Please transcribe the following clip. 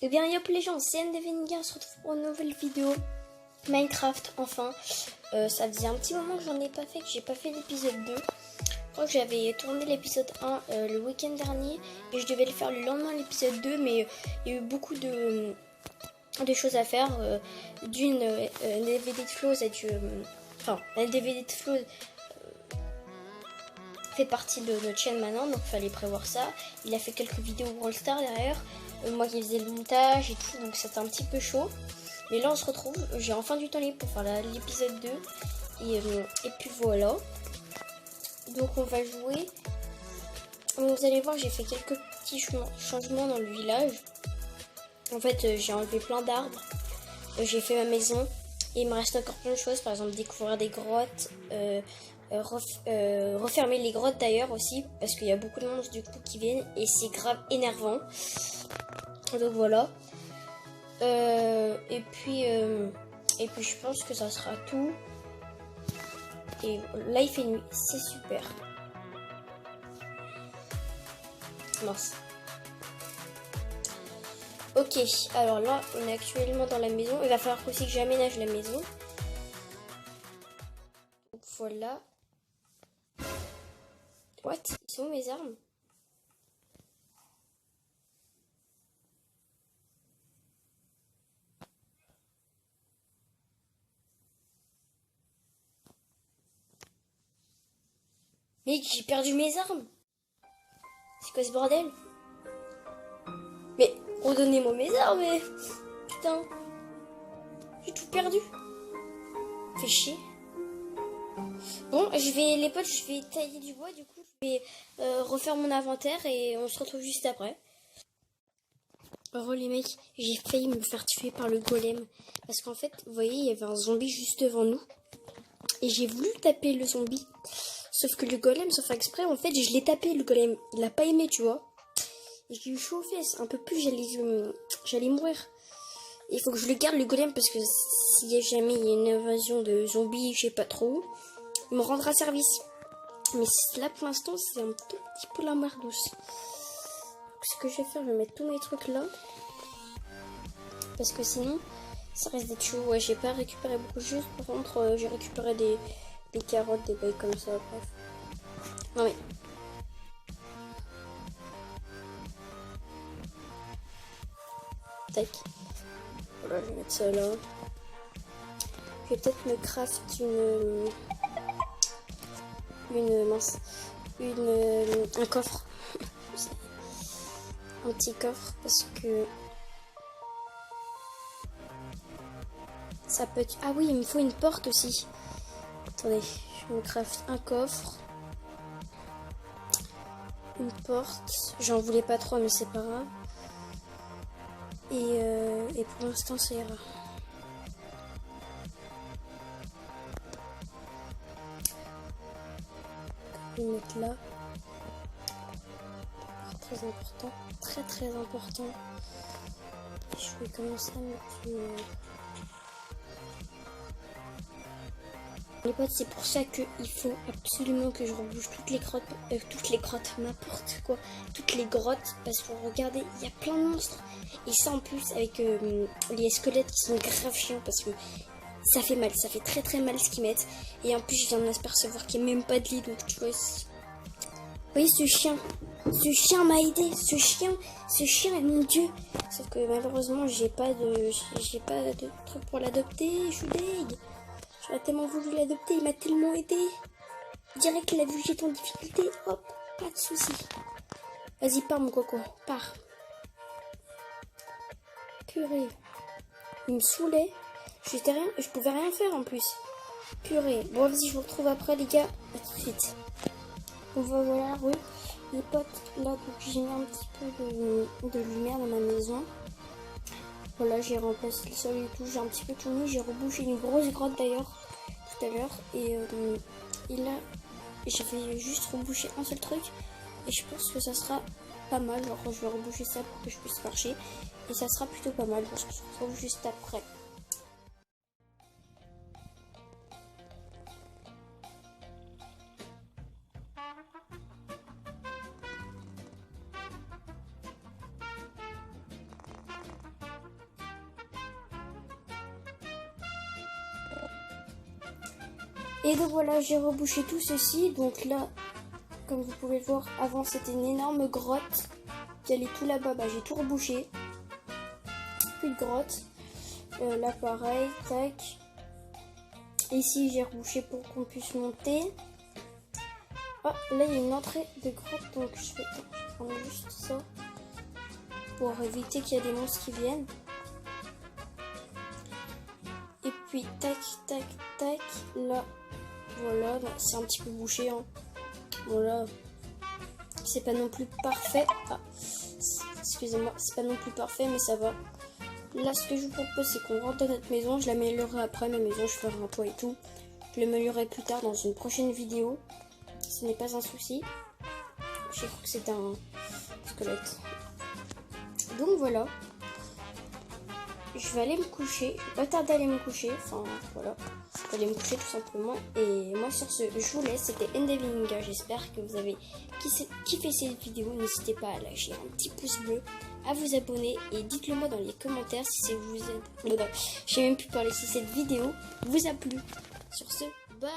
Eh bien, yop les gens, c'est NDVNiga, on se retrouve pour une nouvelle vidéo Minecraft, enfin. Ça faisait un petit moment que j'en ai pas fait, que j'ai pas fait l'épisode 2. Je crois que j'avais tourné l'épisode 1 le week-end dernier et je devais le faire le lendemain l'épisode 2, mais il y a eu beaucoup de choses à faire. D'une, un DVD de Flows a dû... Enfin, un DVD de Flows fait partie de notre chaîne maintenant, donc il fallait prévoir ça. Il a fait quelques vidéos Brawl Stars derrière. Moi qui faisais le montage et tout, donc c'était un petit peu chaud. Mais là on se retrouve, j'ai enfin du temps libre pour faire l'épisode 2. Et puis voilà. Donc on va jouer. Vous allez voir, j'ai fait quelques petits changements dans le village. En fait, j'ai enlevé plein d'arbres. J'ai fait ma maison. Et il me reste encore plein de choses, par exemple découvrir des grottes. Refermer les grottes d'ailleurs aussi, parce qu'il y a beaucoup de monstres du coup qui viennent et c'est grave énervant. Donc voilà. Et puis je pense que ça sera tout. Et là il fait nuit, c'est super. Mince. Ok, alors là on est actuellement dans la maison. Il va falloir aussi que j'aménage la maison. Donc voilà. What? Ils sont où mes armes? Mec, j'ai perdu mes armes. C'est quoi ce bordel? Mais redonnez-moi mes armes, mais... Putain. J'ai tout perdu. Fait chier. Bon, les potes, je vais tailler du bois, du coup, je vais refaire mon inventaire et on se retrouve juste après. Oh les mecs, j'ai failli me faire tuer par le golem. Parce qu'en fait, vous voyez, il y avait un zombie juste devant nous. Et j'ai voulu taper le zombie. Sauf que le golem, sans faire exprès, en fait, je l'ai tapé, le golem. Il a pas aimé, tu vois. Et j'ai eu chaud aux fesses. Un peu plus, j'allais mourir. Il faut que je le garde, le golem, parce que s'il y a jamais une invasion de zombies, je sais pas trop, il me rendra service. Mais là, pour l'instant, c'est un tout petit peu la mer douce. Donc, ce que je vais faire, je vais mettre tous mes trucs là. Parce que sinon, ça reste d'être chaud. Ouais, j'ai pas récupéré beaucoup de choses. Par contre, j'ai récupéré des carottes, des bails comme ça. Bref. Non mais... Tac. Voilà, je vais mettre ça là. Je vais peut-être me craft un coffre. Un petit coffre parce que ça peut être... Ah oui, il me faut une porte aussi. Attendez, je me craft un coffre. Une porte. J'en voulais pas trop mais c'est pas grave. Et pour l'instant ça ira. Je vais mettre là. Très important. Très très important. Je vais commencer à mettre les potes, c'est pour ça qu'il faut absolument que je rebouche toutes les grottes, n'importe quoi, toutes les grottes, parce que regardez, il y a plein de monstres. Et ça en plus avec les squelettes qui sont grave chiants parce que ça fait mal, ça fait très très mal ce qu'ils mettent. Et en plus je viens de m'apercevoir qu'il n'y a même pas de lit, donc tu vois. Vous voyez ce chien m'a aidé, ce chien est mon dieu. Sauf que malheureusement j'ai pas de truc pour l'adopter, je suis deg. J'aurais tellement voulu l'adopter, il m'a tellement aidé. Direct qu'il a vu que j'étais en difficulté, hop, pas de soucis. Vas-y, pars mon coco, pars. Purée. Il me saoulait. Je pouvais rien faire en plus. Purée. Bon, vas-y, je vous retrouve après les gars. A tout de suite. On va voir la rue. Les potes, là, donc j'ai mis un petit peu de lumière dans ma maison. Voilà, j'ai remplacé le sol et tout, j'ai un petit peu tout mis, j'ai rebouché une grosse grotte d'ailleurs tout à l'heure et là je vais juste reboucher un seul truc et je pense que ça sera pas mal, genre je vais reboucher ça pour que je puisse marcher et ça sera plutôt pas mal, parce que je se retrouve juste après. Et donc voilà, j'ai rebouché tout ceci. Donc là, comme vous pouvez le voir, avant c'était une énorme grotte qui allait tout là-bas. Bah, j'ai tout rebouché. Plus de grotte. Là pareil, tac. Ici j'ai rebouché pour qu'on puisse monter. Ah, là il y a une entrée de grotte, donc je vais prendre juste ça pour éviter qu'il y ait des monstres qui viennent. Et puis tac, tac, tac, là, voilà, c'est un petit peu bouché, hein. Voilà, c'est pas non plus parfait. Ah, excusez-moi, c'est pas non plus parfait, mais ça va. Là, ce que je vous propose, c'est qu'on rentre dans notre maison. Je l'améliorerai après, ma maison, je ferai un toit et tout. Je l'améliorerai plus tard dans une prochaine vidéo. Ce n'est pas un souci. J'ai cru que c'était un squelette. Donc voilà. Je vais aller me coucher. Je vais pas tarder à aller me coucher. Enfin, voilà. Je vais aller me coucher tout simplement. Et moi, sur ce, je vous laisse. C'était Endevinga. J'espère que vous avez kiffé cette vidéo. N'hésitez pas à lâcher un petit pouce bleu, à vous abonner et dites-le moi dans les commentaires si vous êtes... Je sais même plus parler si cette vidéo vous a plu. Sur ce, bye.